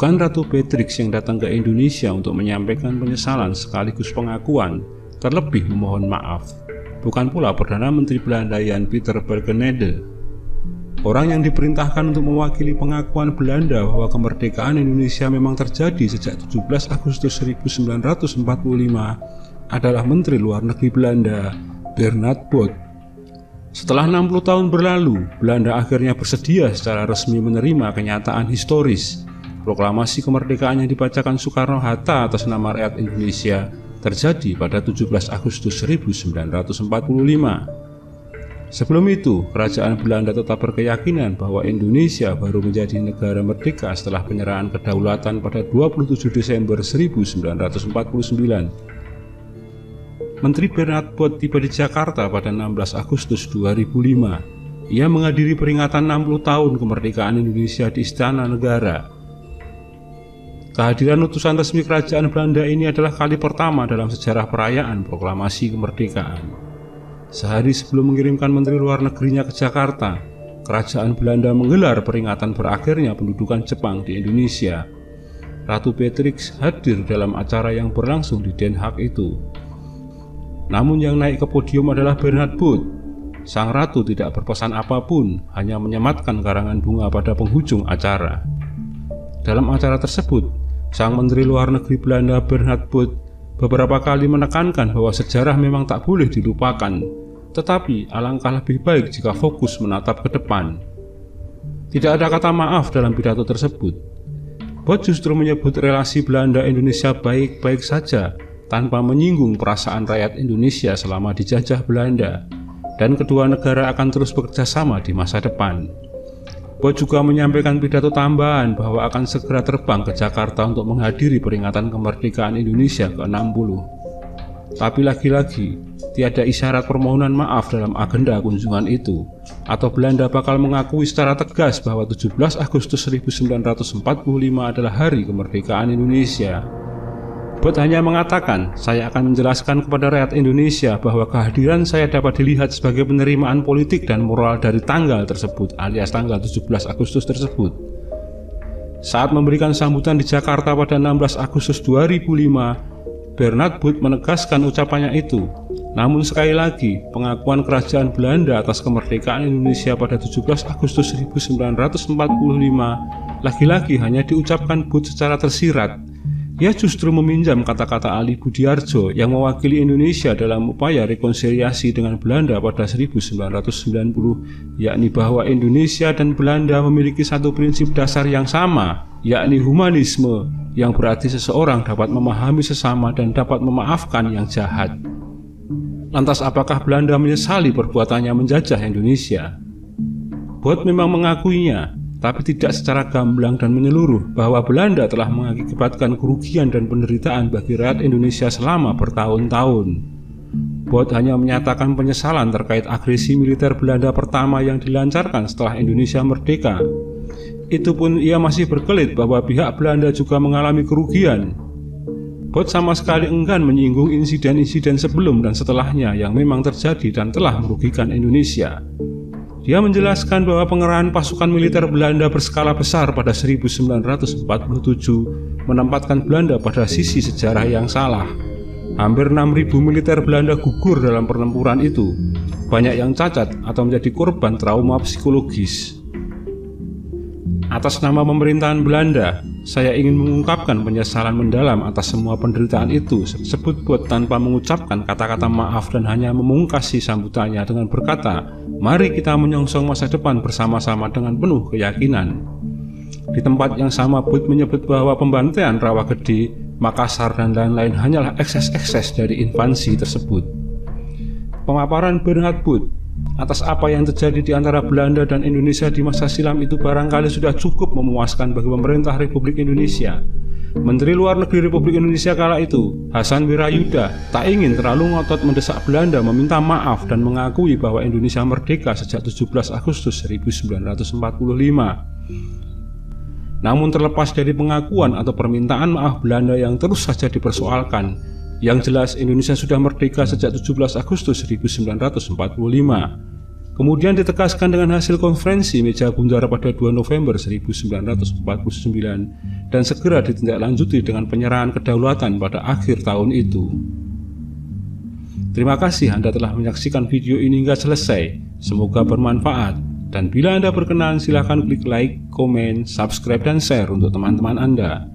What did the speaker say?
Bukan Ratu Beatrix yang datang ke Indonesia untuk menyampaikan penyesalan sekaligus pengakuan, terlebih memohon maaf. Bukan pula Perdana Menteri Belanda Jan Pieter Balkenende. Orang yang diperintahkan untuk mewakili pengakuan Belanda bahwa kemerdekaan Indonesia memang terjadi sejak 17 Agustus 1945 adalah Menteri Luar Negeri Belanda, Bernard Bot. Setelah 60 tahun berlalu, Belanda akhirnya bersedia secara resmi menerima kenyataan historis. Proklamasi kemerdekaan yang dibacakan Soekarno-Hatta atas nama rakyat Indonesia terjadi pada 17 Agustus 1945. Sebelum itu, kerajaan Belanda tetap berkeyakinan bahwa Indonesia baru menjadi negara merdeka setelah penyerahan kedaulatan pada 27 Desember 1949. Menteri Bernard Bot tiba di Jakarta pada 16 Agustus 2005. Ia menghadiri peringatan 60 tahun kemerdekaan Indonesia di Istana Negara. Kehadiran utusan resmi kerajaan Belanda ini adalah kali pertama dalam sejarah perayaan proklamasi kemerdekaan. Sehari sebelum mengirimkan Menteri Luar Negerinya ke Jakarta, kerajaan Belanda menggelar peringatan berakhirnya pendudukan Jepang di Indonesia. Ratu Beatrix hadir dalam acara yang berlangsung di Den Haag itu. Namun yang naik ke podium adalah Bernard Bot. Sang ratu tidak berpesan apapun, hanya menyematkan karangan bunga pada penghujung acara. Dalam acara tersebut, sang Menteri Luar Negeri Belanda Bernard Bot beberapa kali menekankan bahwa sejarah memang tak boleh dilupakan, tetapi alangkah lebih baik jika fokus menatap ke depan. Tidak ada kata maaf dalam pidato tersebut. Bot justru menyebut relasi Belanda-Indonesia baik-baik saja, tanpa menyinggung perasaan rakyat Indonesia selama dijajah Belanda, dan kedua negara akan terus bekerja sama di masa depan. Bot juga menyampaikan pidato tambahan bahwa akan segera terbang ke Jakarta untuk menghadiri peringatan kemerdekaan Indonesia ke-60. Tapi lagi-lagi, tiada isyarat permohonan maaf dalam agenda kunjungan itu, atau Belanda bakal mengakui secara tegas bahwa 17 Agustus 1945 adalah hari kemerdekaan Indonesia. Bot hanya mengatakan, saya akan menjelaskan kepada rakyat Indonesia bahwa kehadiran saya dapat dilihat sebagai penerimaan politik dan moral dari tanggal tersebut, alias tanggal 17 Agustus tersebut. Saat memberikan sambutan di Jakarta pada 16 Agustus 2005, Bernard Bot menegaskan ucapannya itu. Namun sekali lagi, pengakuan kerajaan Belanda atas kemerdekaan Indonesia pada 17 Agustus 1945 lagi-lagi hanya diucapkan Bot secara tersirat. Ia justru meminjam kata-kata Ali Budiarjo yang mewakili Indonesia dalam upaya rekonsiliasi dengan Belanda pada 1990, yakni bahwa Indonesia dan Belanda memiliki satu prinsip dasar yang sama, yakni humanisme, yang berarti seseorang dapat memahami sesama dan dapat memaafkan yang jahat. Lantas apakah Belanda menyesali perbuatannya menjajah Indonesia? Bot memang mengakuinya, tapi tidak secara gamblang dan menyeluruh, bahwa Belanda telah mengakibatkan kerugian dan penderitaan bagi rakyat Indonesia selama bertahun-tahun. Bot hanya menyatakan penyesalan terkait agresi militer Belanda pertama yang dilancarkan setelah Indonesia merdeka. Itu pun ia masih berkelit bahwa pihak Belanda juga mengalami kerugian. Bot sama sekali enggan menyinggung insiden-insiden sebelum dan setelahnya yang memang terjadi dan telah merugikan Indonesia. Dia menjelaskan bahwa pengerahan pasukan militer Belanda berskala besar pada 1947 menempatkan Belanda pada sisi sejarah yang salah. Hampir 6.000 militer Belanda gugur dalam pertempuran itu, banyak yang cacat atau menjadi korban trauma psikologis. Atas nama pemerintahan Belanda, saya ingin mengungkapkan penyesalan mendalam atas semua penderitaan itu, sebut Bot tanpa mengucapkan kata-kata maaf dan hanya memungkasi sambutannya dengan berkata, mari kita menyongsong masa depan bersama-sama dengan penuh keyakinan. Di tempat yang sama, Bot menyebut bahwa pembantaian Rawagede, Makassar, dan lain-lain hanyalah ekses-ekses dari invasi tersebut. Pemaparan Bernard Bot atas apa yang terjadi di antara Belanda dan Indonesia di masa silam itu barangkali sudah cukup memuaskan bagi pemerintah Republik Indonesia. Menteri Luar Negeri Republik Indonesia kala itu, Hasan Wirayuda, tak ingin terlalu ngotot mendesak Belanda meminta maaf dan mengakui bahwa Indonesia merdeka sejak 17 Agustus 1945. Namun terlepas dari pengakuan atau permintaan maaf Belanda yang terus saja dipersoalkan, yang jelas Indonesia sudah merdeka sejak 17 Agustus 1945. Kemudian ditegaskan dengan hasil konferensi meja bundar pada 2 November 1949 dan segera ditindaklanjuti dengan penyerahan kedaulatan pada akhir tahun itu. Terima kasih Anda telah menyaksikan video ini hingga selesai. Semoga bermanfaat. Dan bila Anda berkenan, silakan klik like, komen, subscribe, dan share untuk teman-teman Anda.